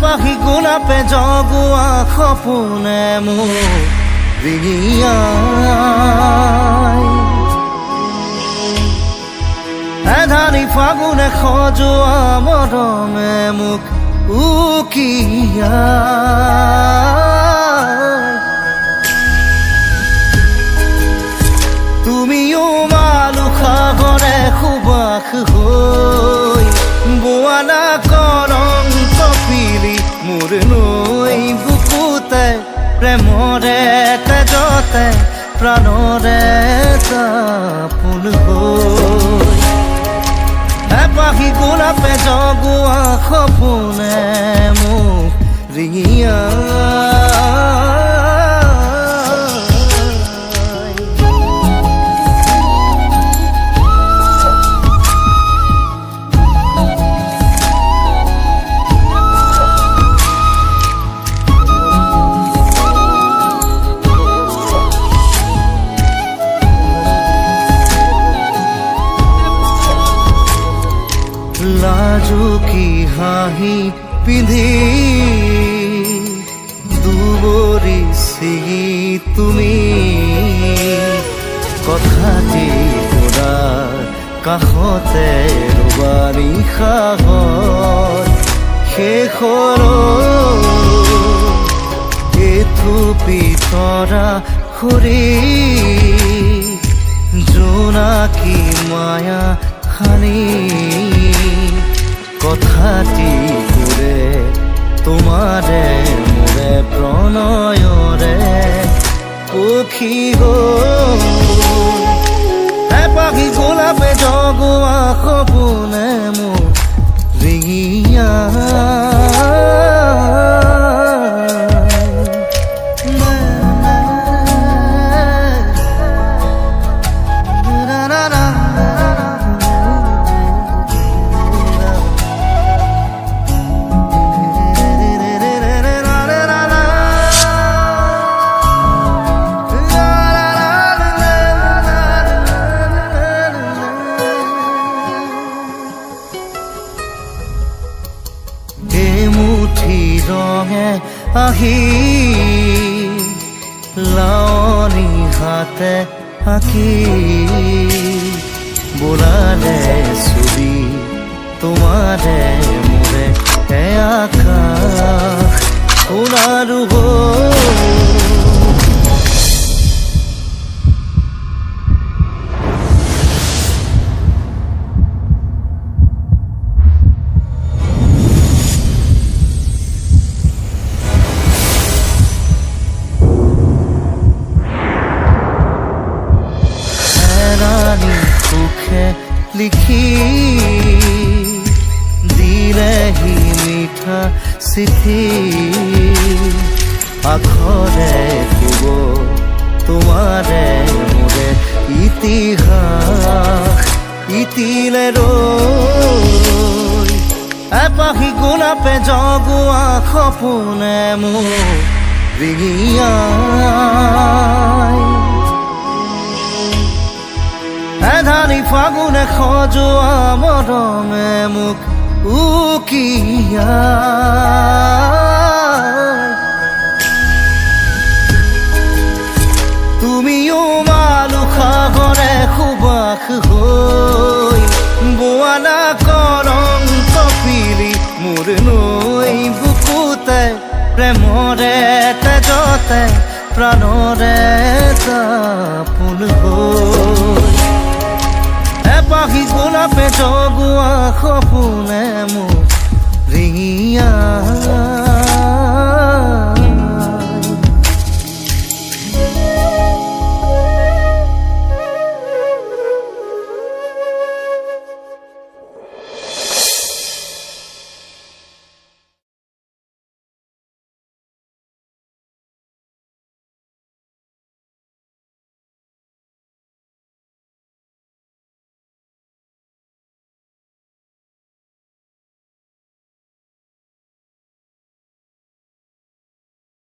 পাখি গোলাপে জগুৱা সপোনে মোক ৰিঙিয়াই এধানি ফাগুনে সজোৱা মৰমে মোক উকিয়াই তুমিও মালুখাগৰে সুবাস হৈ বোৱালা কৰং কপিলি মোৰ নৈ বুকুতে প্ৰেমৰে তেজতে প্ৰাণৰে তাপোন হৈ পাখি গোলাপে জগুৱা সপোনে মোক ৰিঙিয়াই লাজুকী হাঁহি পিন্ধি দুবৰি ছিঙি তুমি কথাটি শুনাৰ কাষতে ৰবা নিশাহত শেষৰ এথুপি তৰা খৰি জোনাকী মায়া খানি কথাটি কৰে তোমাৰে মোৰে প্ৰণয়ৰে পক্ষী গল পাখি গোলাপে জগুৱা সপোনে মোক ৰঙে আহি লাৱনী হাতে আঁকি বোলালে ছবি তোমাৰে মোৰে আকাশ সোণাৰু সুখে লিখি দিলেহি মিঠা চিঠি আখৰে কব তোমাৰে মোৰে ইতিহাস ইতিলে ৰৈ পাখি গোলাপে জগুৱা সপোনে মোক ৰিঙিয়াই এধানি ফাগুনে সজোৱা মৰমে মোক উকিয়াই তুমিও মালুখাগৰে সুবাস হৈ বোৱালা কৰং কপিলি মোৰ নৈ বুকুতে প্ৰেমৰে তেজতে প্ৰাণৰে তাপোন হৈ পাখি গোলাপে জগুৱা সপোনে মোক ৰিঙিয়াই